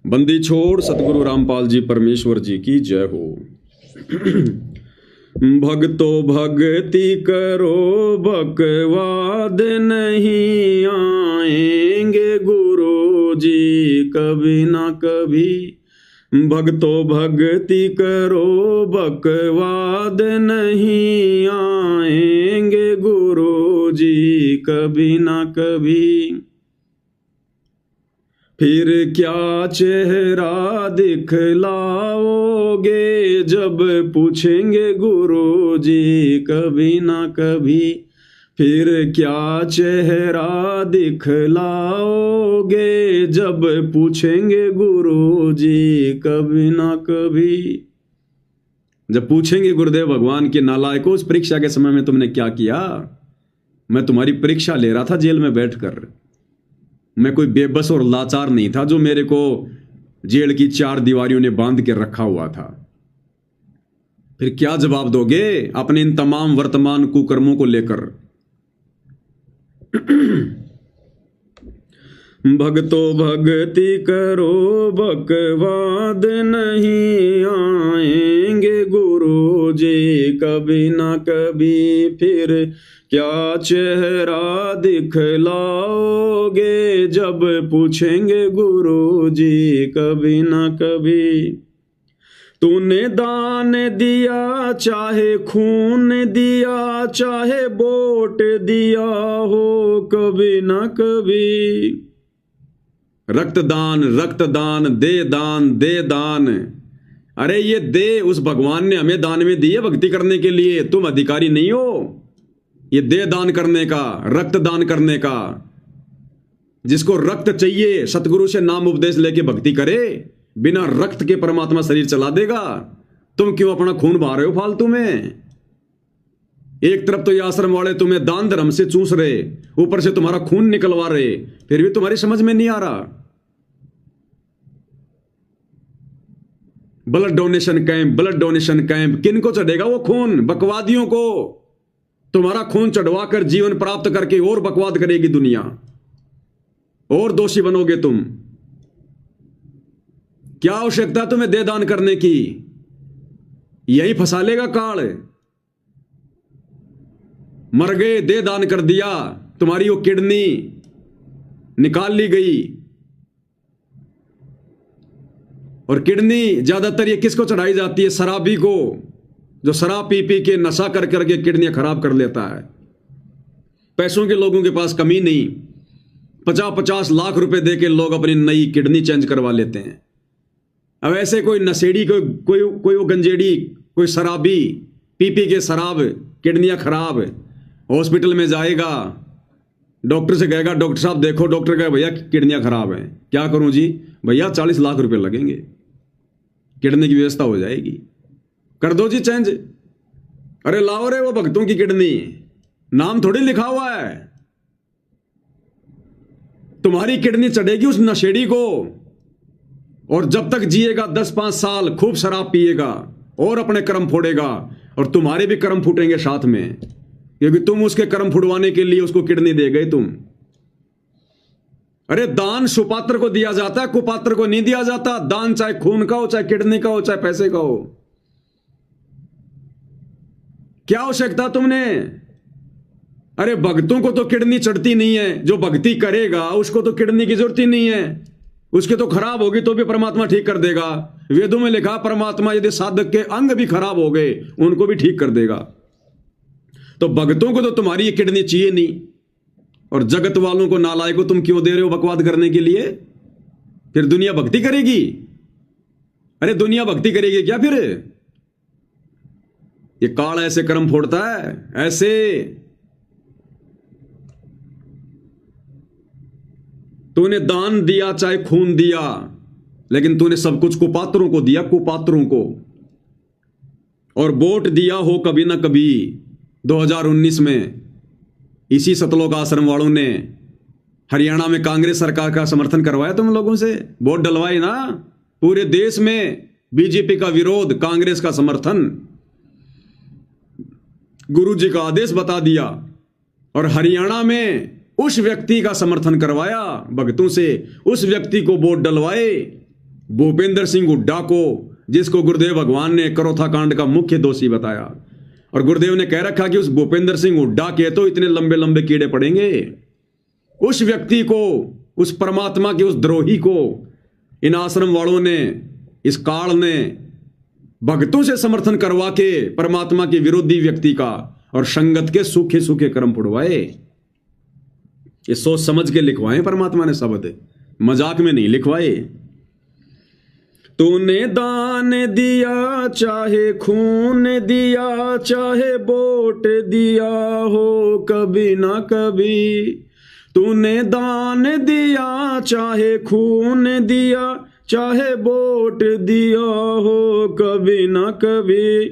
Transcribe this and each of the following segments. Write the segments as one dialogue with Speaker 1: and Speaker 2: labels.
Speaker 1: बंदी छोड़ सतगुरु रामपाल जी परमेश्वर जी की जय हो। भक्तो भक्ति करो बकवाद नहीं आएंगे गुरु जी कभी ना कभी। भक्तो भक्ति करो बकवाद नहीं आएंगे गुरु जी कभी ना कभी। फिर क्या चेहरा दिखलाओगे जब पूछेंगे गुरु जी कभी ना कभी। फिर क्या चेहरा दिखलाओगे जब पूछेंगे गुरु जी कभी ना कभी। जब पूछेंगे गुरुदेव भगवान के नालायकों उस परीक्षा के समय में तुमने क्या किया। मैं तुम्हारी परीक्षा ले रहा था जेल में बैठकर। मैं कोई बेबस और लाचार नहीं था जो मेरे को जेल की चार दीवारियों ने बांध के रखा हुआ था। फिर क्या जवाब दोगे अपने इन तमाम वर्तमान कुकर्मों को लेकर। भक्तो भक्ति करो बकवाद नहीं आएंगे गुरु जी कभी ना कभी। फिर क्या चेहरा दिखलाओगे जब पूछेंगे गुरु जी कभी ना कभी। तूने दान दिया चाहे खून दिया चाहे वोट दिया हो कभी ना कभी। रक्तदान रक्तदान दे दान। अरे ये दे उस भगवान ने हमें दान में दिए भक्ति करने के लिए। तुम अधिकारी नहीं हो ये दे दान करने का, रक्तदान करने का। जिसको रक्त चाहिए सतगुरु से नाम उपदेश लेके भक्ति करे। बिना रक्त के परमात्मा शरीर चला देगा। तुम क्यों अपना खून बहा रहे हो फालतू में। एक तरफ तो ये आश्रम वाले तुम्हें दान धर्म से चूस रहे, ऊपर से तुम्हारा खून निकलवा रहे, फिर भी तुम्हारी समझ में नहीं आ रहा। ब्लड डोनेशन कैंप किनको चढ़ेगा वो खून। बकवादियों को। तुम्हारा खून चढ़वाकर जीवन प्राप्त करके और बकवाद करेगी दुनिया, और दोषी बनोगे तुम। क्या आवश्यकता तुम्हें दे दान करने की। यही फंसा लेगा काल। मर गए दे दान कर दिया, तुम्हारी वो किडनी निकाल ली गई। और किडनी ज्यादातर ये किसको चढ़ाई जाती है। शराबी को, जो शराब पी पी के नशा कर करके किडनियां खराब कर लेता है। पैसों के लोगों के पास कमी नहीं। 50-50 लाख रुपए दे के लोग अपनी नई किडनी चेंज करवा लेते हैं। अब ऐसे कोई नशेड़ी कोई वो गंजेड़ी कोई शराबी पी पी के शराब किडनियां खराब, हॉस्पिटल में जाएगा, डॉक्टर से कहेगा डॉक्टर साहब देखो, डॉक्टर कहेगा भैया किडनियां खराब हैं। क्या करूं जी। भैया 40 लाख रुपए लगेंगे, किडनी की व्यवस्था हो जाएगी, कर दो जी चेंज। अरे लाओ रे वो भक्तों की किडनी, नाम थोड़ी लिखा हुआ है। तुम्हारी किडनी चढ़ेगी उस नशेड़ी को, और जब तक जिएगा 10-5 साल खूब शराब पिएगा और अपने कर्म फोड़ेगा, और तुम्हारे भी कर्म फूटेंगे साथ में, क्योंकि तुम उसके कर्म फुड़वाने के लिए उसको किडनी दे गए तुम। अरे दान सुपात्र को दिया जाता है, कुपात्र को नहीं दिया जाता। दान चाहे खून का हो, चाहे किडनी का हो, चाहे पैसे का हो। क्या आवश्यकता तुमने। अरे भक्तों को तो किडनी चढ़ती नहीं है, जो भक्ति करेगा उसको तो किडनी की जरूरत ही नहीं है। उसके तो खराब होगी तो भी परमात्मा ठीक कर देगा। वेदों में लिखा परमात्मा यदि साधक के अंग भी खराब हो गए उनको भी ठीक कर देगा। तो भक्तों को तो तुम्हारी ये किडनी चाहिए नहीं। और जगत वालों को नालायकों तुम क्यों दे रहे हो बकवाद करने के लिए। फिर दुनिया भक्ति करेगी। अरे दुनिया भक्ति करेगी क्या फिर। ये काल ऐसे कर्म फोड़ता है, ऐसे। तूने दान दिया चाहे खून दिया, लेकिन तूने सब कुछ कुपात्रों को दिया, कुपात्रों को। और वोट दिया हो कभी ना कभी। 2019 में इसी सतलोक आश्रम वालों ने हरियाणा में कांग्रेस सरकार का समर्थन करवाया तुम लोगों से, वोट डलवाए ना। पूरे देश में बीजेपी का विरोध, कांग्रेस का समर्थन। गुरु जी का आदेश बता दिया, और हरियाणा में उस व्यक्ति का समर्थन करवाया भक्तों से, उस व्यक्ति को वोट डलवाए भूपेंद्र सिंह हुड्डा को, जिसको गुरुदेव भगवान ने करोथा कांड का मुख्य दोषी बताया, और गुरुदेव ने कह रखा कि उस भूपेंद्र सिंह हुड्डा के तो इतने लंबे लंबे कीड़े पड़ेंगे, उस व्यक्ति को, उस परमात्मा के उस द्रोही को इन आश्रम वालों ने, इस काल ने भक्तों से समर्थन करवा के परमात्मा के विरोधी व्यक्ति का और संगत के सूखे सूखे कर्म पुड़वाए। ये सोच समझ के लिखवाए परमात्मा ने शब्द, मजाक में नहीं लिखवाए। तूने दान दिया चाहे खून दिया चाहे वोट दिया हो कभी ना कभी, तूने दान दिया चाहे खून दिया चाहे वोट दिया हो कभी ना कभी,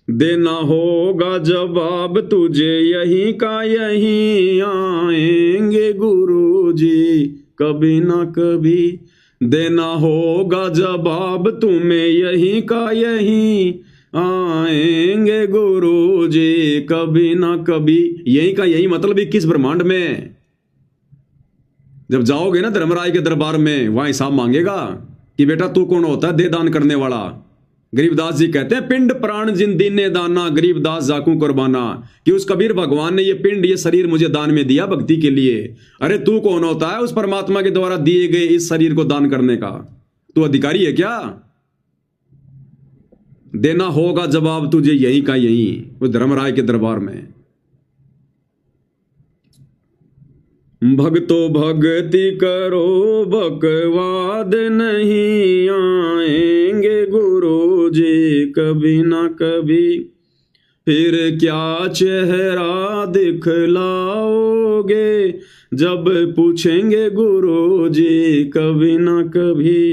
Speaker 1: देना होगा जवाब तुझे यहीं का यहीं, आएंगे गुरुजी कभी ना कभी, देना होगा जवाब तुम्हें यहीं का यहीं, आएंगे गुरुजी कभी ना कभी। यहीं का यहीं मतलब 21 ब्रह्मांड में। जब जाओगे ना धर्मराय के दरबार में, वहां हिसाब मांगेगा कि बेटा तू कौन होता है दे दान करने वाला। गरीबदास जी कहते हैं पिंड प्राण जिन दीने दाना, गरीबदास जाकू कुर्बाना, कि उस कबीर भगवान ने ये पिंड, ये शरीर मुझे दान में दिया भक्ति के लिए। अरे तू कौन होता है उस परमात्मा के द्वारा दिए गए इस शरीर को दान करने का? तू अधिकारी है क्या? देना होगा जवाब तुझे यहीं का यहीं, उस धर्मराय के दरबार में। भक्तो भक्ति करो बकवाद नहीं, आएंगे गुरुजी कभी ना कभी, फिर क्या चेहरा दिखलाओगे जब पूछेंगे गुरुजी कभी ना कभी।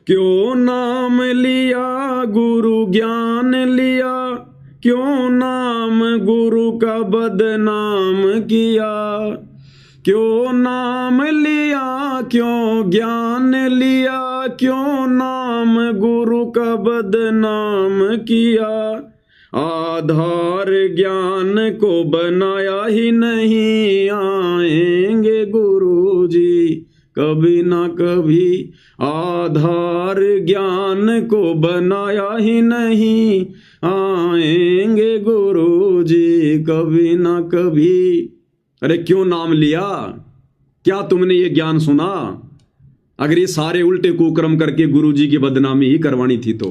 Speaker 1: क्यों नाम लिया गुरु ज्ञान लिया, क्यों नाम गुरु का बदनाम किया, क्यों नाम लिया क्यों ज्ञान लिया, क्यों नाम गुरु का बदनाम किया, आधार ज्ञान को बनाया ही नहीं, आएंगे गुरुजी कभी ना कभी, आधार ज्ञान को बनाया ही नहीं, आएंगे गुरुजी कभी ना कभी। अरे क्यों नाम लिया? क्या तुमने ये ज्ञान सुना? अगर ये सारे उल्टे कुकर्म करके गुरुजी की बदनामी ही करवानी थी तो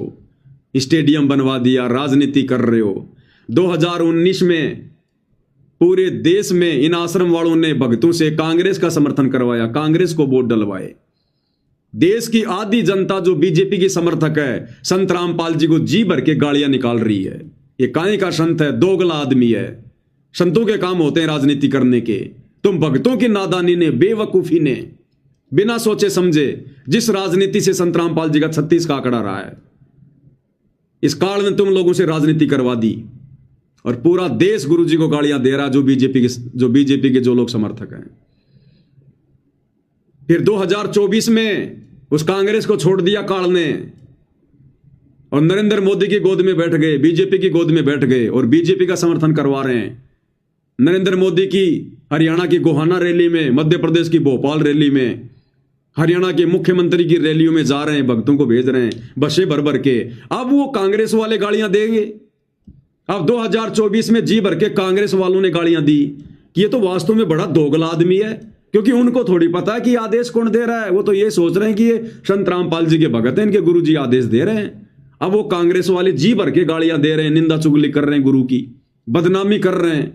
Speaker 1: स्टेडियम बनवा दिया, राजनीति कर रहे हो। 2019 में पूरे देश में इन आश्रम वालों ने भक्तों से कांग्रेस का समर्थन करवाया, कांग्रेस को वोट डलवाए। देश की आधी जनता जो बीजेपी की समर्थक है, संत रामपाल जी को जी भर के गालियां निकाल रही है। ये काहे का संत है? दोगला आदमी है। संतों के काम होते हैं राजनीति करने के। तुम भक्तों की नादानी ने, बेवकूफी ने, बिना सोचे समझे जिस राजनीति से संत रामपाल जी का 36 का आंकड़ा रहा है, इस काल में तुम लोगों से राजनीति करवा दी और पूरा देश गुरुजी को गालियां दे रहा जो बीजेपी के जो लोग समर्थक हैं। फिर 2024 में उस कांग्रेस को छोड़ दिया काल ने और नरेंद्र मोदी की गोद में बैठ गए, बीजेपी की गोद में बैठ गए और बीजेपी का समर्थन करवा रहे हैं। नरेंद्र मोदी की हरियाणा की गोहाना रैली में, मध्य प्रदेश की भोपाल रैली में, हरियाणा के मुख्यमंत्री की रैलियों में जा रहे हैं, भक्तों को भेज रहे हैं बसें भर भर के। अब वो कांग्रेस वाले गालियां देंगे। अब 2024 में जी भर के कांग्रेस वालों ने गालियां दी कि ये तो वास्तव में बड़ा दोगला आदमी है, क्योंकि उनको थोड़ी पता है कि आदेश कौन दे रहा है। वो तो ये सोच रहे हैं कि ये संत रामपाल जी के भगत हैं, इनके गुरुजी आदेश दे रहे हैं। अब वो कांग्रेस वाले जी भर के गालियां दे रहे हैं, निंदा चुगली कर रहे हैं, गुरु की बदनामी कर रहे हैं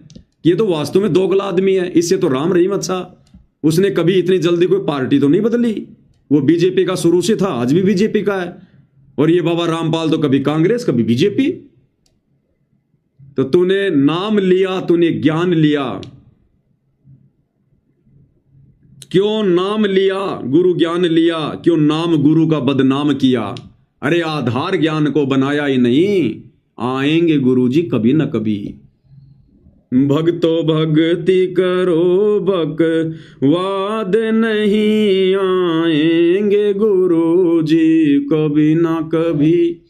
Speaker 1: कि ये तो वास्तव में दोगला आदमी है। इससे तो राम रहीम अच्छा, उसने कभी इतनी जल्दी कोई पार्टी तो नहीं बदली। वो बीजेपी का शुरू से था, आज भी बीजेपी का है। और ये बाबा रामपाल तो कभी कांग्रेस कभी बीजेपी। तो तूने नाम लिया, तूने ज्ञान लिया, क्यों नाम लिया गुरु ज्ञान लिया, क्यों नाम गुरु का बदनाम किया। अरे आधार ज्ञान को बनाया ही नहीं, आएंगे गुरुजी कभी न कभी। भक्तो भक्ति करो बकवाद नहीं, आएंगे गुरुजी कभी ना कभी।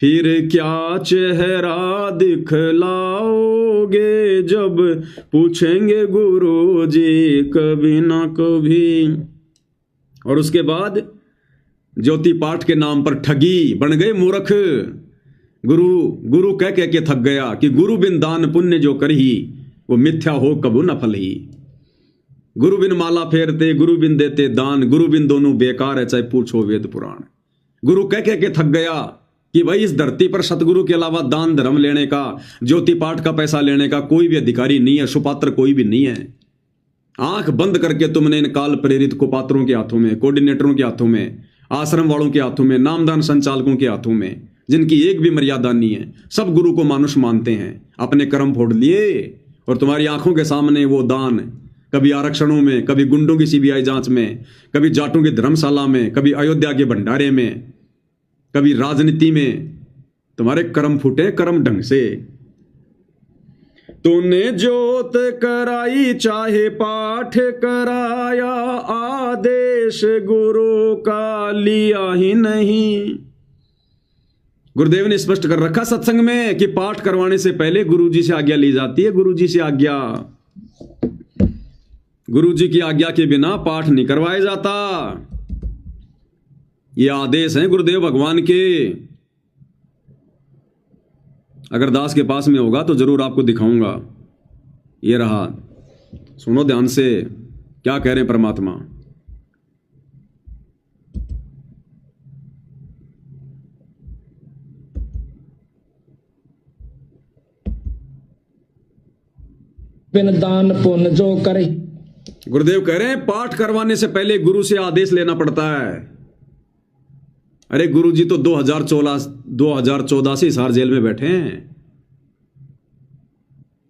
Speaker 1: फिर क्या चेहरा दिखलाओगे जब पूछेंगे गुरुजी कभी ना कभी। और उसके बाद ज्योति पाठ के नाम पर ठगी, बन गए मूर्ख। गुरु गुरु कह कह के थक गया कि गुरु बिन दान पुण्य जो करही वो मिथ्या हो कबू न फलही। गुरु बिन माला फेरते, गुरु बिन देते दान, गुरु बिन दोनों बेकार है चाहे पूछो वेद पुराण। गुरु कह कह के थक गया कि भाई इस धरती पर सतगुरु के अलावा दान धर्म लेने का, ज्योति पाठ का पैसा लेने का कोई भी अधिकारी नहीं है, सुपात्र कोई भी नहीं है। आंख बंद करके तुमने इन काल प्रेरित कुपात्रों के हाथों में, कोऑर्डिनेटरों के हाथों में, आश्रम वालों के हाथों में, नामदान संचालकों के हाथों में, जिनकी एक भी मर्यादा नहीं है, सब गुरु को मानुष मानते हैं, अपने कर्म फोड़ लिए और तुम्हारी आंखों के सामने वो दान कभी आरक्षणों में, कभी गुंडों की सीबीआई जांच में, कभी जाटों की धर्मशाला में, कभी अयोध्या के भंडारे में, कभी राजनीति में तुम्हारे कर्म फूटे कर्म ढंग से। तूने जोत कराई चाहे पाठ कराया, आदेश गुरु का लिया ही नहीं। गुरुदेव ने स्पष्ट कर रखा सत्संग में कि पाठ करवाने से पहले गुरुजी से आज्ञा ली जाती है। गुरुजी से आज्ञा, गुरुजी की आज्ञा के बिना पाठ नहीं करवाया जाता। ये आदेश हैं गुरुदेव भगवान के। अगर दास के पास में होगा तो जरूर आपको दिखाऊंगा। ये रहा, सुनो ध्यान से क्या कह रहे हैं परमात्मा।
Speaker 2: बिन दान पुण्य जो करे।
Speaker 1: गुरुदेव कह रहे हैं पाठ करवाने से पहले गुरु से आदेश लेना पड़ता है। अरे गुरुजी तो 2014 से हिसार जेल में बैठे हैं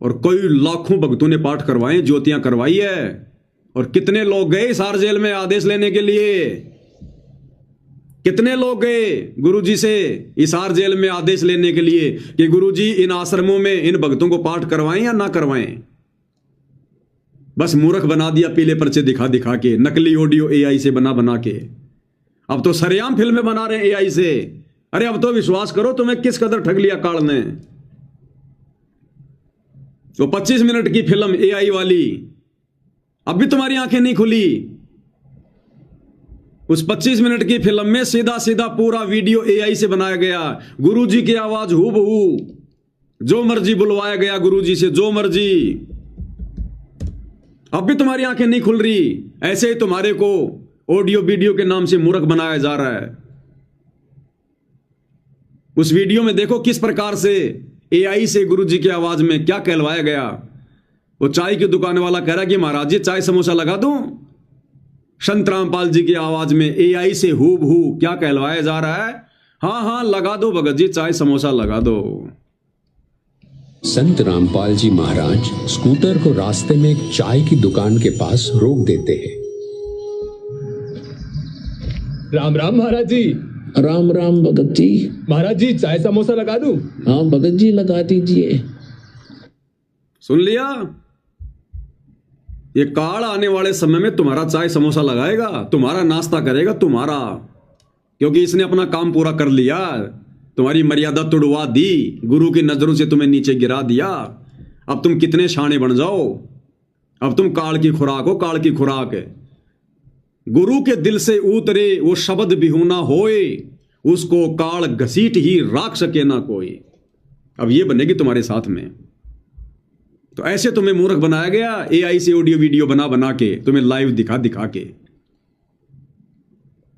Speaker 1: और कई लाखों भक्तों ने पाठ करवाए, ज्योतियां करवाई है। और कितने लोग गए हिसार जेल में आदेश लेने के लिए? कितने लोग गए गुरुजी से हिसार जेल में आदेश लेने के लिए कि गुरुजी इन आश्रमों में इन भक्तों को पाठ करवाएं या ना करवाएं? बस मूर्ख बना दिया पीले पर्चे दिखा दिखा के, नकली ऑडियो एआई से बना बना के। अब तो सरेआम फिल्में बना रहे हैं एआई से। अरे अब तो विश्वास करो तुम्हें किस कदर ठग लिया काल ने। तो 25 मिनट की फिल्म एआई वाली, अब भी तुम्हारी आंखें नहीं खुली। उस 25 मिनट की फिल्म में सीधा सीधा पूरा वीडियो एआई से बनाया गया। गुरुजी की आवाज हूबहू, जो मर्जी बुलवाया गया गुरुजी से, जो मर्जी। अब भी तुम्हारी आंखें नहीं खुल रही। ऐसे ही तुम्हारे को ऑडियो वीडियो के नाम से मूर्ख बनाया जा रहा है। उस वीडियो में देखो किस प्रकार से एआई से गुरुजी की आवाज में क्या कहलवाया गया। वो चाय की दुकान वाला कह रहा है कि महाराज जी चाय समोसा लगा दूं। संत रामपाल जी की आवाज में एआई से हूबहू क्या कहलवाया जा रहा है? हाँ हाँ लगा दो भगत जी, चाय समोसा लगा दो।
Speaker 3: संत रामपाल जी महाराज स्कूटर को रास्ते में एक चाय की दुकान के पास रोक देते हैं।
Speaker 4: राम राम महाराज जी।
Speaker 2: राम राम भगत जी।
Speaker 4: महाराज जी चाय समोसा लगा दूं?
Speaker 2: हाँ भगत जी लगा दीजिए।
Speaker 1: सुन लिया? ये काल आने वाले समय में तुम्हारा चाय समोसा लगाएगा, तुम्हारा नाश्ता करेगा, तुम्हारा, क्योंकि इसने अपना काम पूरा कर लिया। तुम्हारी मर्यादा तुड़वा दी, गुरु की नजरों से तुम्हें नीचे गिरा दिया। अब तुम कितने शाणे बन जाओ, अब तुम काल की खुराक हो, काल की खुराक है। गुरु के दिल से उतरे वो शब्द बिहुना होए, उसको काल घसीट ही राख सके ना कोई। अब ये बनेगी तुम्हारे साथ में। तो ऐसे तुम्हें मूर्ख बनाया गया एआई से ऑडियो वीडियो बना बना के, तुम्हें लाइव दिखा दिखा के।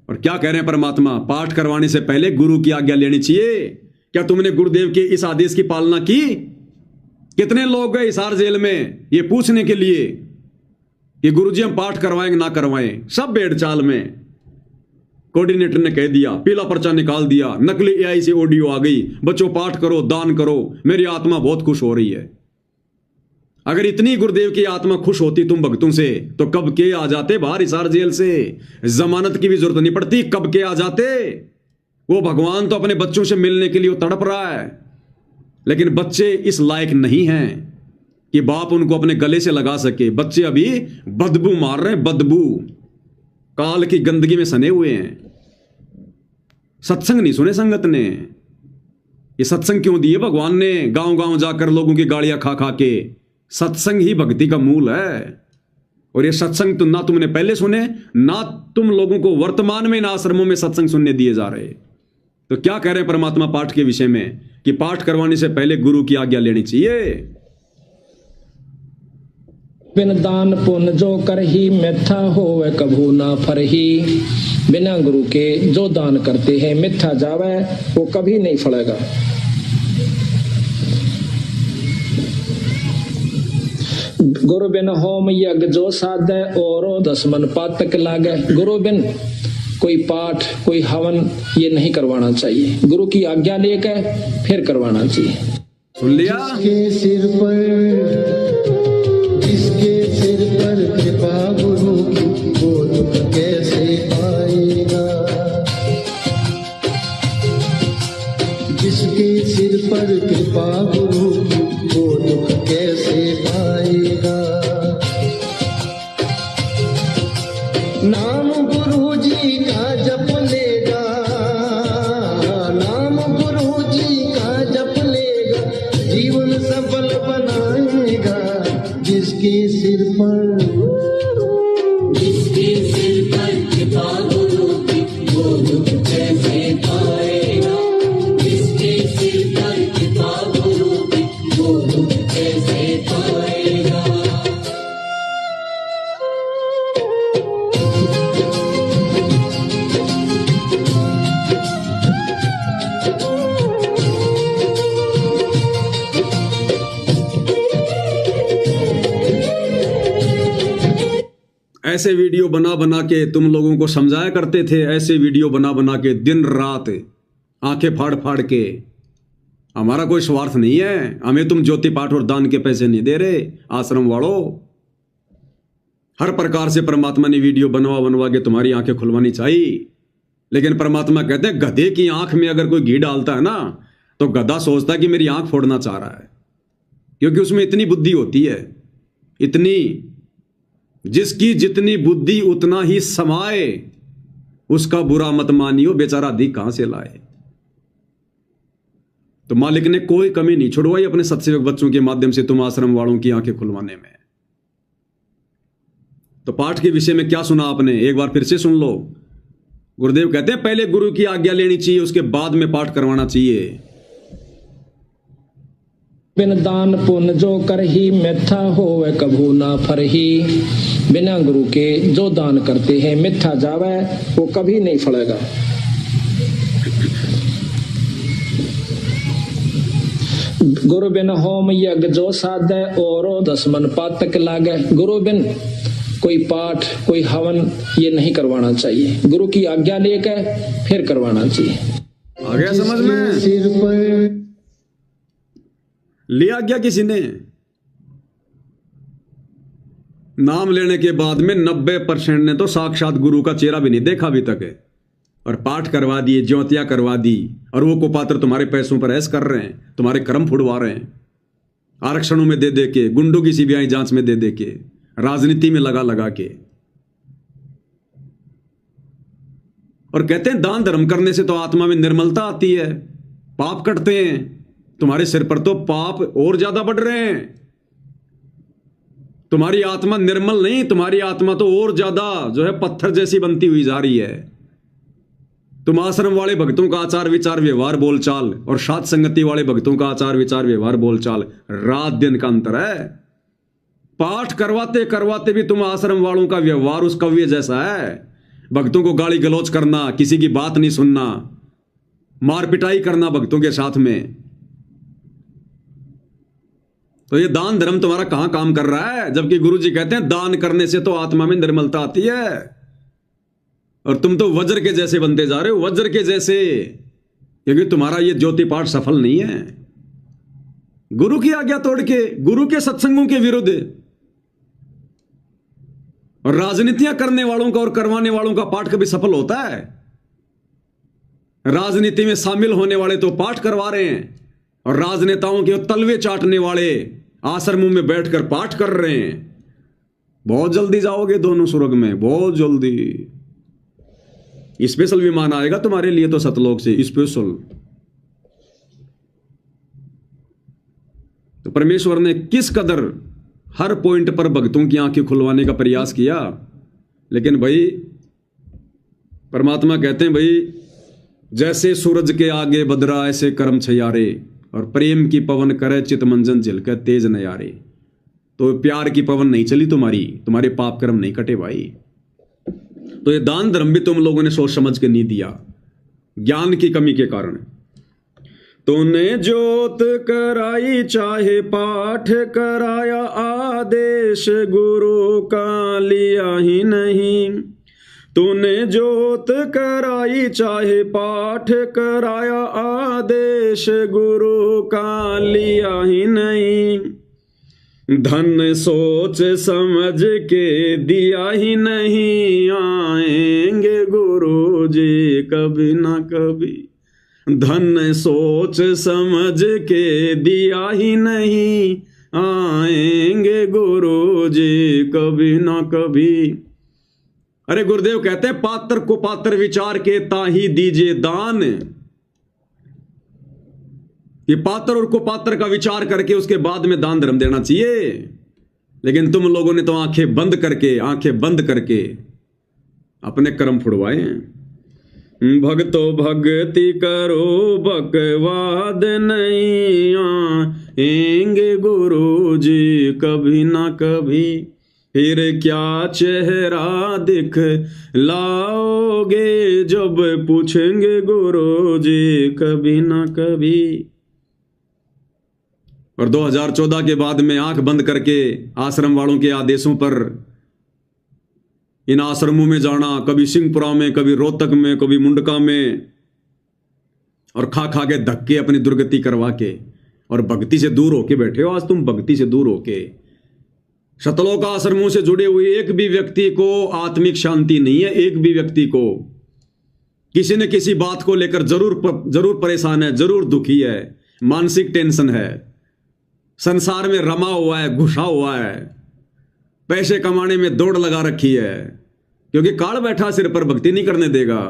Speaker 1: और क्या कह रहे हैं परमात्मा? पाठ करवाने से पहले गुरु की आज्ञा लेनी चाहिए। क्या तुमने गुरुदेव के इस आदेश की पालना की? कितने लोग गए हिसार जेल में ये पूछने के लिए कि गुरुजी हम पाठ करवाएंगे ना करवाएं? सब भेड़ चाल में। कोऑर्डिनेटर ने कह दिया, पीला पर्चा निकाल दिया, नकली एआई से ऑडियो आ गई, बच्चों पाठ करो, दान करो, मेरी आत्मा बहुत खुश हो रही है। अगर इतनी गुरुदेव की आत्मा खुश होती तुम भक्तों से तो कब के आ जाते बाहर हिसार जेल से। जमानत की भी जरूरत नहीं पड़ती, कब के आ जाते। वो भगवान तो अपने बच्चों से मिलने के लिए तड़प रहा है, लेकिन बच्चे इस लायक नहीं हैं कि बाप उनको अपने गले से लगा सके। बच्चे अभी बदबू मार रहे हैं, बदबू, काल की गंदगी में सने हुए हैं। सत्संग नहीं सुने संगत ने। ये सत्संग क्यों दिए भगवान ने? गांव गांव जाकर लोगों की गाड़ियां खा खा के। सत्संग ही भक्ति का मूल है। और ये सत्संग तो ना तुमने पहले सुने, ना तुम लोगों को वर्तमान में इन आश्रमों में सत्संग सुनने दिए जा रहे। तो क्या कह रहे हैं परमात्मा पाठ के विषय में कि पाठ करवाने से पहले गुरु की आज्ञा लेनी चाहिए।
Speaker 2: बिन दान पुण्य जो कर ही मिथ्या होवे कभू ना फरही। बिना गुरु के जो दान करते हैं मिथ्या जावे वो कभी नहीं फलेगा। गुरु बिन होम यज्ञ जो साधे और 10 मन पातक लागे। गुरु बिन कोई पाठ कोई हवन ये नहीं करवाना चाहिए, गुरु की आज्ञा लेकर फिर करवाना चाहिए।
Speaker 1: सुन लिया।
Speaker 5: जिसके सिर पर कृपा गुरु की वो दुख कैसे आएगा। जिसके सिर पर कृपा गुरु की वो दुख कैसे आएगा। नाम गुरु जी का जप लेगा, नाम गुरु जी का जप लेगा, जीवन सफल बनाएगा। जिसके सिर पर कृपा गुरु की वो दुख कैसे पाएगा। जिसके सिर पर कृपा गुरु की वो दुख कैसे पाएगा।
Speaker 1: ऐसे वीडियो बना बना के तुम लोगों को समझाया करते थे, ऐसे वीडियो बना बना के दिन रात आंखें फाड़ फाड़ के। हमारा कोई स्वार्थ नहीं है, हमें तुम ज्योति पाठ और दान के पैसे नहीं दे रहे आश्रम वालों। हर प्रकार से परमात्मा ने वीडियो बनवा बनवा के तुम्हारी आंखें खुलवानी चाहिए। लेकिन परमात्मा कहते हैं गधे की आंख में अगर कोई घी डालता है ना तो गधा सोचता है कि मेरी आंख फोड़ना चाह रहा है, क्योंकि उसमें इतनी बुद्धि होती है, इतनी। जिसकी जितनी बुद्धि उतना ही समाए, उसका बुरा मत मानियो, बेचारा अधिक कहां से लाए। तो मालिक ने कोई कमी नहीं छुड़वाई अपने सत्सेवक बच्चों के माध्यम से तुम आश्रम वालों की आंखें खुलवाने में। तो पाठ के विषय में क्या सुना आपने, एक बार फिर से सुन लो। गुरुदेव कहते हैं पहले गुरु की आज्ञा लेनी चाहिए, उसके बाद में पाठ करवाना चाहिए।
Speaker 2: बिन दान पुण्य जो कर ही मिथ्या होवे कभू ना फरही। बिना गुरु के जो दान करते हैं मिथ्या जावे वो कभी नहीं फलेगा। गुरु बिन होम यज्ञ जो साधे और 10 मन पातक लागे। गुरु बिन कोई पाठ कोई हवन ये नहीं करवाना चाहिए, गुरु की आज्ञा लेकर फिर करवाना चाहिए।
Speaker 1: आ गया समझ में?
Speaker 5: सिर पर
Speaker 1: लिया गया किसी ने नाम लेने के बाद में 90% ने तो साक्षात गुरु का चेहरा भी नहीं देखा अभी तक है, और पाठ करवा दिए, ज्योतियां करवा दी, और वो कुपात्र तुम्हारे पैसों पर ऐश कर रहे हैं, तुम्हारे कर्म फुड़वा रहे हैं, आरक्षणों में दे दे के, गुंडों की सीबीआई जांच में दे दे के, राजनीति में लगा लगा के। और कहते हैं दान धर्म करने से तो आत्मा में निर्मलता आती है, पाप कटते हैं। तुम्हारे सिर पर तो पाप और ज्यादा बढ़ रहे हैं। तुम्हारी आत्मा निर्मल नहीं, तुम्हारी आत्मा तो और ज्यादा जो है पत्थर जैसी बनती हुई जा रही है। तुम आश्रम वाले भक्तों का आचार विचार व्यवहार बोलचाल और साथ संगति वाले भक्तों का आचार विचार व्यवहार बोलचाल रात दिन का अंतर है। पाठ करवाते करवाते भी तुम आश्रम वालों का व्यवहार उस कव्य जैसा है। भक्तों को गाली गलौज करना, किसी की बात नहीं सुनना, मार पिटाई करना भक्तों के साथ में। तो ये दान धर्म तुम्हारा कहां काम कर रहा है? जबकि गुरुजी कहते हैं दान करने से तो आत्मा में निर्मलता आती है। और तुम तो वज्र के जैसे बनते जा रहे हो, वज्र के जैसे, क्योंकि तुम्हारा ये ज्योति पाठ सफल नहीं है। गुरु की आज्ञा तोड़ के, गुरु के सत्संगों के विरुद्ध, और राजनीतियां करने वालों का और करवाने वालों का पाठ कभी सफल होता है? राजनीति में शामिल होने वाले तो पाठ करवा रहे हैं, और राजनेताओं के तलवे चाटने वाले आश्रमों में बैठकर पाठ कर रहे हैं। बहुत जल्दी जाओगे दोनों स्वर्ग में, बहुत जल्दी। स्पेशल विमान आएगा तुम्हारे लिए तो सतलोक से, स्पेशल। तो परमेश्वर ने किस कदर हर पॉइंट पर भक्तों की आंखें खुलवाने का प्रयास किया, लेकिन भाई परमात्मा कहते हैं भाई जैसे सूरज के आगे बदरा ऐसे कर्म छयारे, और प्रेम की पवन करे चित मंजन झिलके तेज नयारे। तो प्यार की पवन नहीं चली तुम्हारे पाप कर्म नहीं कटे भाई। तो ये दान धर्म भी तुम लोगों ने सोच समझ के नहीं दिया, ज्ञान की कमी के कारण। तूने जोत कराई चाहे पाठ कराया, आदेश गुरु का लिया ही नहीं। तूने जोत कराई चाहे पाठ कराया, आदेश गुरु का लिया ही नहीं। धन सोच समझ के दिया ही नहीं, आएंगे गुरु जी कभी ना कभी। धन सोच समझ के दिया ही नहीं, आएंगे गुरु जी कभी ना कभी। अरे गुरुदेव कहते हैं पात्र को पात्र विचार के ताही दीजिए दान। ये पात्र और कुपात्र का विचार करके उसके बाद में दान धर्म देना चाहिए, लेकिन तुम लोगों ने तो आंखें बंद करके अपने कर्म फुड़वाए। भक्तो भक्ति करो बकवाद नहीं, आएंगे गुरु जी कभी ना कभी। फिर क्या चेहरा दिख लाओगे जब पूछेंगे गुरु जी कभी ना कभी। और 2014 के बाद में आंख बंद करके आश्रम वालों के आदेशों पर इन आश्रमों में जाना, कभी सिंहपुरा में, कभी रोहतक में, कभी मुंडका में, और खा खा के धक्के अपनी दुर्गति करवा के, और भक्ति से दूर होके बैठे हो। आज तुम भक्ति से दूर होके शतलोक आश्रमों से जुड़े हुए एक भी व्यक्ति को आत्मिक शांति नहीं है। एक भी व्यक्ति को किसी न किसी बात को लेकर जरूर परेशान है, जरूर दुखी है, मानसिक टेंशन है, संसार में रमा हुआ है, घुसा हुआ है, पैसे कमाने में दौड़ लगा रखी है, क्योंकि काल बैठा सिर पर भक्ति नहीं करने देगा।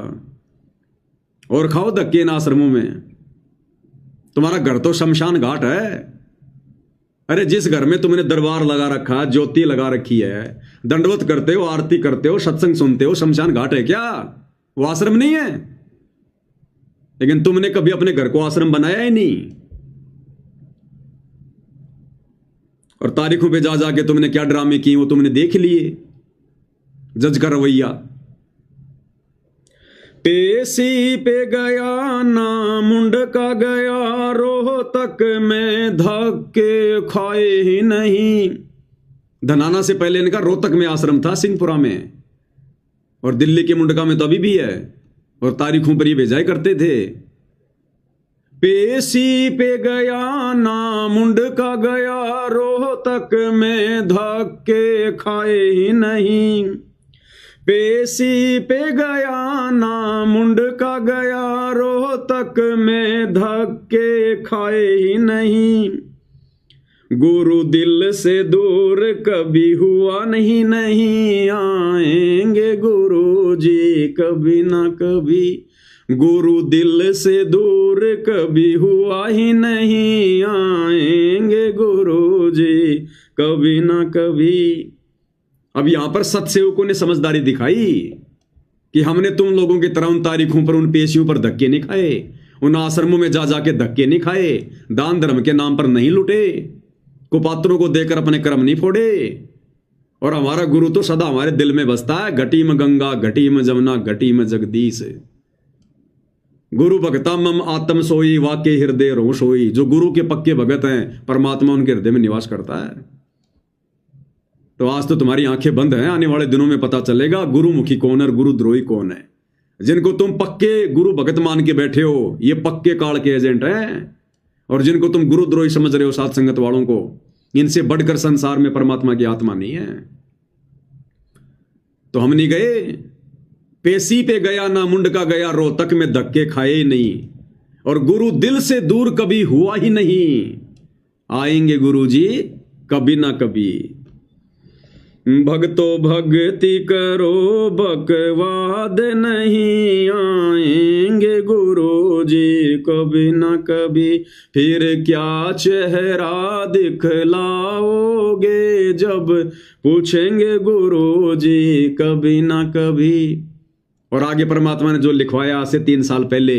Speaker 1: और खाओ धक्के इन आश्रमों में। तुम्हारा घर तो शमशान घाट है। अरे जिस घर में तुमने दरबार लगा रखा, ज्योति लगा रखी है, दंडवत करते हो, आरती करते हो, सत्संग सुनते हो, शमशान घाट है क्या? वो आश्रम नहीं है। लेकिन तुमने कभी अपने घर को आश्रम बनाया ही नहीं। और तारीखों पे जा जाके तुमने क्या ड्रामे किए वो तुमने देख लिए। जज का रवैया। पेशी पे गया ना मुंडका गया, रोहतक में धक्के खाए ही नहीं। धनाना से पहले इनका रोहतक में आश्रम था, सिंहपुरा में, और दिल्ली के मुंडका में तो अभी भी है, और तारीखों पर ये भेजाए करते थे। पेशी पे गया ना मुंडका गया, रोहतक में धक्के खाए ही नहीं। पेशी पे गया ना मुंडका गया, रोहतक में धक्के खाए ही नहीं। गुरु दिल से दूर कभी हुआ नहीं, नहीं आएंगे गुरु जी कभी ना कभी। गुरु दिल से दूर कभी हुआ ही नहीं, आएंगे गुरु जी कभी ना कभी। अब यहां पर सत्सेवकों ने समझदारी दिखाई कि हमने तुम लोगों की तरह उन तारीखों पर, उन पेशियों पर धक्के नहीं खाए, उन आश्रमों में जा जाके धक्के नहीं खाए, दान धर्म के नाम पर नहीं लुटे, कुपात्रों को देकर अपने कर्म नहीं फोड़े। और हमारा गुरु तो सदा हमारे दिल में बसता है। घटी में गंगा, घटी में जमुना, घटी में जगदीश। गुरु भगता मम आत्म सोई, वाके हृदय रो सोई। जो गुरु के पक्के भगत हैं, परमात्मा उनके हृदय में निवास करता है। तो आज तो तुम्हारी आंखें बंद हैं, आने वाले दिनों में पता चलेगा गुरुमुखी कौन है और गुरुद्रोही कौन है। जिनको तुम पक्के गुरु भगत मान के बैठे हो, ये पक्के काल के एजेंट हैं। और जिनको तुम गुरुद्रोही समझ रहे हो, साथ संगत वालों को, इनसे बढ़कर संसार में परमात्मा की आत्मा नहीं है। तो हम नहीं गए, पेशी पे गया ना मुंडका गया, रोहतक में धक्के खाए ही नहीं। और गुरु दिल से दूर कभी हुआ ही नहीं, आएंगे गुरु जी कभी ना कभी। भक्तो भक्ति करो बकवाद नहीं, आएंगे गुरु जी कभी न कभी फिर क्या चेहरा दिखलाओगे, जब पूछेंगे गुरु जी कभी न कभी। और आगे परमात्मा ने जो लिखवाया आज से 3 साल पहले,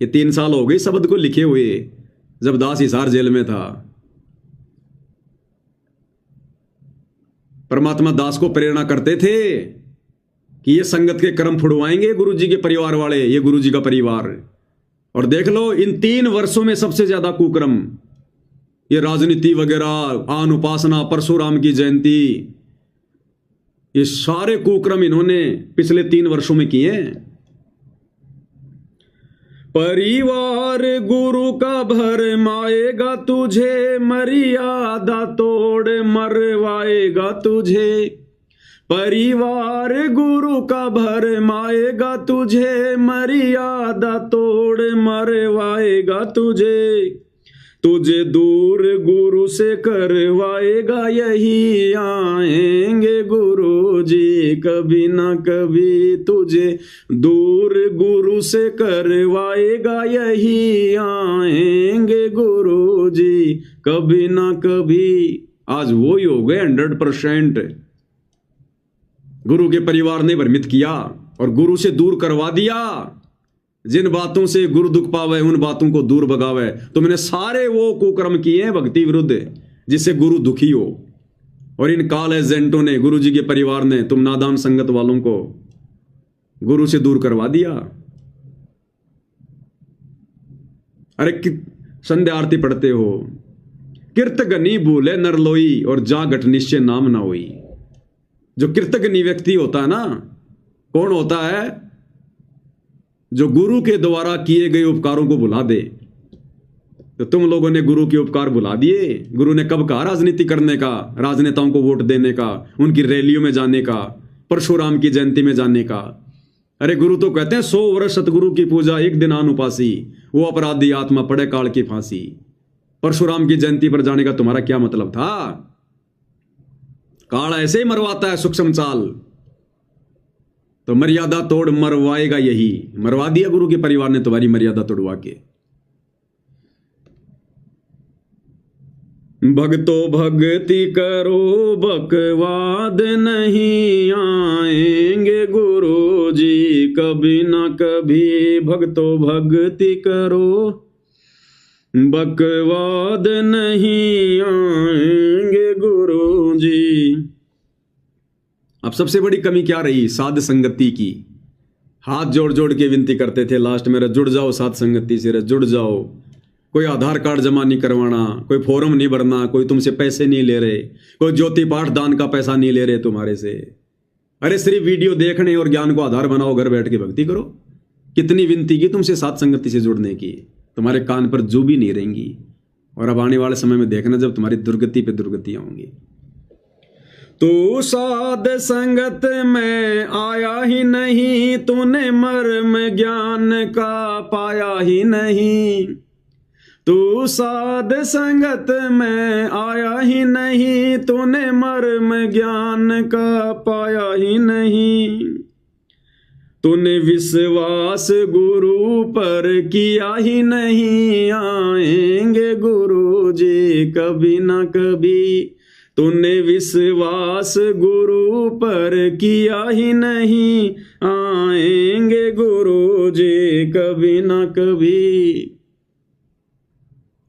Speaker 1: ये 3 साल हो गए शब्द को लिखे हुए जब दास हिसार जेल में था। परमात्मा दास को प्रेरणा करते थे कि ये संगत के कर्म फुड़वाएंगे गुरु जी के परिवार वाले, ये गुरु जी का परिवार। और देख लो इन 3 वर्षों में सबसे ज्यादा कुकर्म, ये राजनीति वगैरह, आन उपासना, परशुराम की जयंती, ये सारे कुकर्म इन्होंने पिछले 3 वर्षों में किए। परिवार गुरु का भरमाएगा तुझे, मर्यादा तोड़ मरवाएगा तुझे। परिवार गुरु का भरमाएगा तुझे, मर्यादा तोड़ मरवाएगा तुझे। तुझे दूर गुरु से करवाएगा यही आएंगे गुरु जी कभी ना कभी। तुझे दूर गुरु से करवाएगा यही आएंगे गुरु जी कभी ना कभी। आज वो ही हो गए 100%। गुरु के परिवार ने भ्रमित किया और गुरु से दूर करवा दिया। जिन बातों से गुरु दुख पावे उन बातों को दूर भगावे। तुमने सारे वो कुकर्म किए हैं भक्ति विरुद्ध जिससे गुरु दुखी हो। और इन काल एजेंटों ने, गुरु जी के परिवार ने, तुम नादान संगत वालों को गुरु से दूर करवा दिया। अरे संध्या आरती पढ़ते हो, कीर्तगनी भूले नरलोई और जा घट निश्चय नाम ना होई। जो कीर्तगनी व्यक्ति होता है ना, कौन होता है? जो गुरु के द्वारा किए गए उपकारों को भुला दे। तो तुम लोगों ने गुरु के उपकार भुला दिए। गुरु ने कब कहा राजनीति करने का, राजनेताओं को वोट देने का, उनकी रैलियों में जाने का, परशुराम की जयंती में जाने का? अरे गुरु तो कहते हैं 100 वर्ष सतगुरु की पूजा, एक दिन अनुपासी, वो अपराधी आत्मा पड़े काल की फांसी। परशुराम की जयंती पर जाने का तुम्हारा क्या मतलब था? काल ऐसे ही मरवाता है सूक्ष्म चाल। तो मर्यादा तोड़ मरवाएगा यही। मरवा दिया गुरु के परिवार ने तुम्हारी मर्यादा तोड़वा के। भक्तो भक्ति करो बकवाद नहीं आएंगे गुरु जी कभी ना कभी। भक्तो भक्ति करो बकवाद नहीं आएंगे गुरु जी। अब सबसे बड़ी कमी क्या रही? साध संगति की। हाथ जोड़ जोड़ के विनती करते थे लास्ट में, जुड़ जाओ साध संगति से, जुड़ जाओ। कोई आधार कार्ड जमा नहीं करवाना, कोई फॉर्म नहीं भरना, कोई तुमसे पैसे नहीं ले रहे, कोई ज्योति पाठ दान का पैसा नहीं ले रहे तुम्हारे से। अरे सिर्फ वीडियो देखने और ज्ञान को आधार बनाओ, घर बैठ के भक्ति करो। कितनी विनती की तुमसे साध संगति से जुड़ने की, तुम्हारे कान पर जू भी नहीं रहेंगी। और अब आने वाले समय में देखना जब तुम्हारी दुर्गति पे दुर्गतियां होंगी। तू साध संगत में आया ही नहीं, तूने मर्म ज्ञान का पाया ही नहीं। तू साध संगत में आया ही नहीं, तूने मर्म ज्ञान का पाया ही नहीं। तूने विश्वास गुरु पर किया ही नहीं, आएंगे गुरु जी कभी ना कभी। तूने विश्वास गुरु पर किया ही नहीं, आएंगे गुरु जी कभी ना कभी।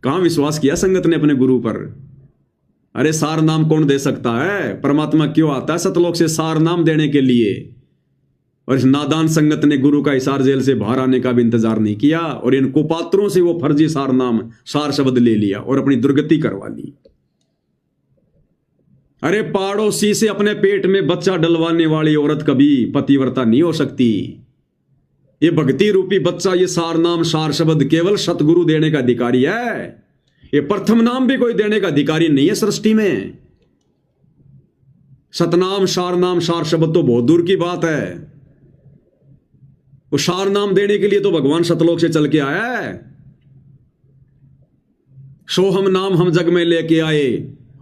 Speaker 1: कहां विश्वास किया संगत ने अपने गुरु पर? अरे सार नाम कौन दे सकता है? परमात्मा क्यों आता है सतलोक से सार नाम देने के लिए? और इस नादान संगत ने गुरु का हिसार जेल से बाहर आने का भी इंतजार नहीं किया और इन कुपात्रों से वो फर्जी सार नाम, सार शब्द ले लिया और अपनी दुर्गति करवा ली। अरे पाड़ोसी से अपने पेट में बच्चा डलवाने वाली औरत कभी पतिव्रता नहीं हो सकती। ये भक्ति रूपी बच्चा, ये सार नाम सार शब्द केवल सतगुरु देने का अधिकारी है। ये प्रथम नाम भी कोई देने का अधिकारी नहीं है सृष्टि में। सतनाम सार शब्द तो बहुत दूर की बात है। वो सार नाम देने के लिए तो भगवान सतलोक से चल के आया है। सोहम नाम हम जग में लेके आए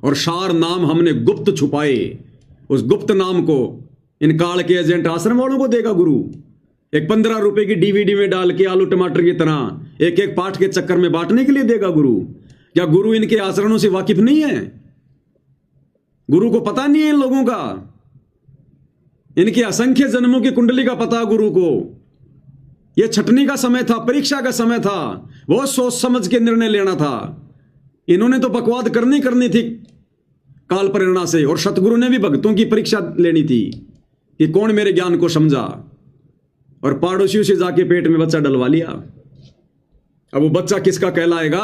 Speaker 1: और सार नाम हमने गुप्त छुपाए। उस गुप्त नाम को इन काल के एजेंट आश्रम वालों को देगा गुरु। एक 15 रुपए की डीवीडी में डाल के आलू टमाटर की तरह एक एक पाठ के चक्कर में बांटने के लिए देगा गुरु? क्या गुरु इनके आचरणों से वाकिफ नहीं है? गुरु को पता नहीं है इन लोगों का? इनके असंख्य जन्मों की कुंडली का पता गुरु को। यह छटनी का समय था, परीक्षा का समय था, बहुत सोच समझ के निर्णय लेना था। इन्होंने तो बकवाद करनी थी काल प्रेरणा से, और सतगुरु ने भी भक्तों की परीक्षा लेनी थी कि कौन मेरे ज्ञान को समझा, और पड़ोसियों से जाके पेट में बच्चा डलवा लिया। अब वो बच्चा किसका कहलाएगा?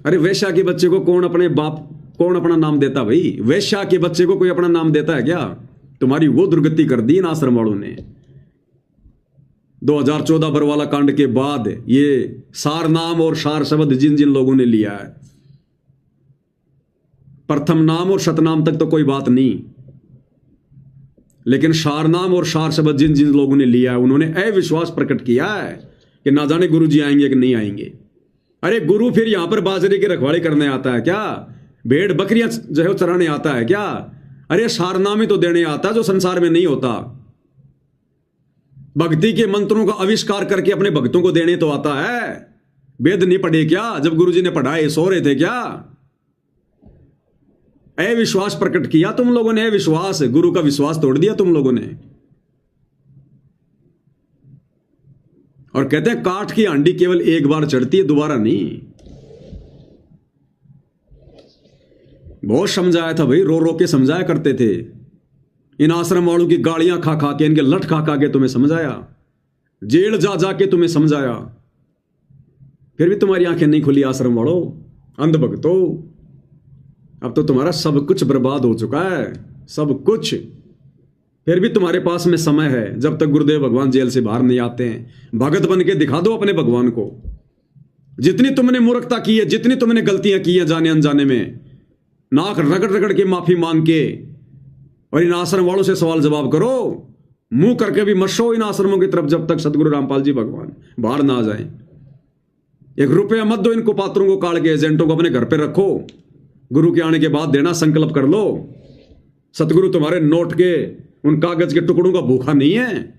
Speaker 1: अरे वेश्या के बच्चे को कौन अपना नाम देता भाई? वेश्या के बच्चे को कोई अपना नाम देता है क्या? तुम्हारी वो दुर्गति कर दी इन आश्रम वालों ने। 2014 बरवाला कांड के बाद ये सार नाम और सार शब्द जिन जिन लोगों ने लिया है, प्रथम नाम और शतनाम तक तो कोई बात नहीं, लेकिन सार नाम और सार शब्द जिन जिन लोगों ने लिया है, उन्होंने अविश्वास प्रकट किया है कि ना जाने गुरु जी आएंगे कि नहीं आएंगे। अरे गुरु फिर यहां पर बाजरे की रखवाली करने आता है क्या? भेड़ बकरियां जो है चराने आता है क्या? अरे सारनाम ही तो देने आता है जो संसार में नहीं होता। भक्ति के मंत्रों का आविष्कार करके अपने भक्तों को देने तो आता है। वेद नहीं पढ़े क्या? जब गुरुजी ने पढ़ाए सो रहे थे क्या? अविश्वास प्रकट किया तुम लोगों ने, अविश्वास, गुरु का विश्वास तोड़ दिया तुम लोगों ने। और कहते हैं काठ की हांडी केवल एक बार चढ़ती है, दोबारा नहीं। बहुत समझाया था भाई, रो रो के समझाया करते थे। इन आश्रम वालों की गालियां खा खा के, इनके लठ खा खा के तुम्हें समझाया, जेल जा जा के तुम्हें समझाया, फिर भी तुम्हारी आंखें नहीं खुली आश्रम वालों, अंध भक्तों। अब तो तुम्हारा सब कुछ बर्बाद हो चुका है, सब कुछ। फिर भी तुम्हारे पास में समय है, जब तक गुरुदेव भगवान जेल से बाहर नहीं आते हैं। भगत बन के दिखा दो अपने भगवान को। जितनी तुमने मूर्खता की है, जितनी तुमने गलतियां की हैं जाने अनजाने में, नाक रगड़ रगड़ के माफी मांग के, और इन आश्रम वालों से सवाल जवाब करो। मुंह करके भी मत सो इन आश्रमों की तरफ जब तक सतगुरु रामपाल जी भगवान बाहर ना आ जाए। 1 रुपया मत दो इनको, पात्रों को काट के, एजेंटों को अपने घर पे रखो। गुरु के आने के बाद देना, संकल्प कर लो। सतगुरु तुम्हारे नोट के, उन कागज के टुकड़ों का भूखा नहीं है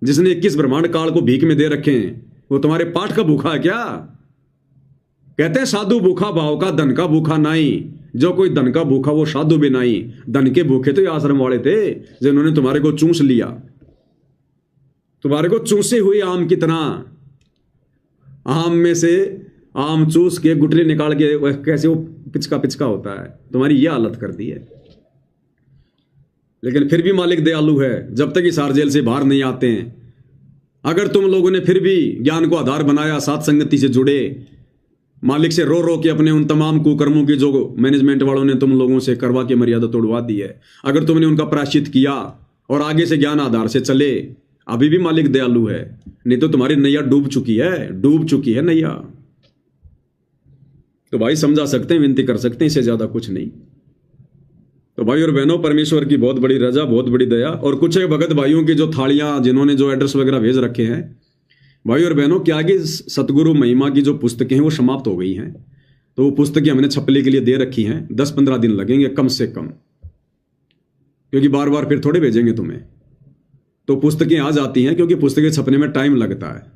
Speaker 1: जिसने 21 ब्रह्मांड काल को भीख में दे रखे हैं। वो तुम्हारे पाठ का भूखा है क्या? कहते हैं साधु भूखा भाव का, धन का भूखा नहीं। जो कोई धन का भूखा वो साधु भी नहीं। धन के भूखे तो ये आश्रम वाले थे जिन्होंने तुम्हारे को चूस लिया, तुम्हारे को चूसे हुए आम की तरह। आम में से आम चूस के गुठली निकाल के कैसे वो पिचका पिचका होता है, तुम्हारी ये हालत कर दी है। लेकिन फिर भी मालिक दयालु है, जब तक इस जेल से बाहर नहीं आते हैं। अगर तुम लोगों ने फिर भी ज्ञान को आधार बनाया, साथ संगति से जुड़े, मालिक से रो रो के अपने उन तमाम कुकर्मों की जो मैनेजमेंट वालों ने तुम लोगों से करवा के मर्यादा तोड़वा दी है, अगर तुमने उनका प्रायश्चित किया और आगे से ज्ञान आधार से चले, अभी भी मालिक दयालु है। नहीं तो तुम्हारी नैया डूब चुकी है नैया। तो भाई समझा सकते हैं, विनती कर सकते हैं, इससे ज्यादा कुछ नहीं। तो भाई और बहनों, परमेश्वर की बहुत बड़ी रजा, बहुत बड़ी दया। और कुछ एक भगत भाइयों की जो थालियां, जिन्होंने जो एड्रेस वगैरह भेज रखे हैं, भाई और बहनों, क्या कि सतगुरु महिमा की जो पुस्तकें हैं वो समाप्त हो गई हैं। तो वो पुस्तकें हमने छपने के लिए दे रखी हैं। 10-15 दिन लगेंगे कम से कम, क्योंकि बार बार फिर थोड़े भेजेंगे तुम्हें। तो पुस्तकें आ जाती हैं, क्योंकि पुस्तकें छपने में टाइम लगता है।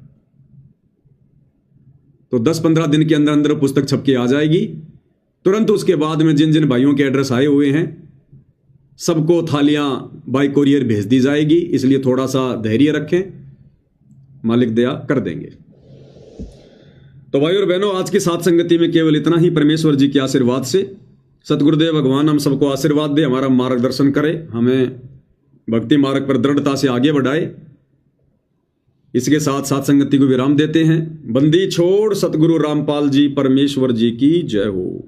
Speaker 1: तो 10-15 दिन के अंदर अंदर पुस्तक छप के आ जाएगी। तुरंत उसके बाद में जिन जिन भाइयों के एड्रेस आए हुए हैं, सबको थालियां बाय कोरियर भेज दी जाएगी। इसलिए थोड़ा सा धैर्य रखें, मालिक दया कर देंगे। तो भाई और बहनों, आज की साथ संगति में केवल इतना ही। परमेश्वर जी के आशीर्वाद से सतगुरुदेव भगवान हम सबको आशीर्वाद दे, हमारा मार्गदर्शन करे, हमें भक्ति मार्ग पर दृढ़ता से आगे बढ़ाए। इसके साथ साथ संगति को विराम देते हैं। बंदी छोड़ सतगुरु रामपाल जी परमेश्वर जी की जय हो।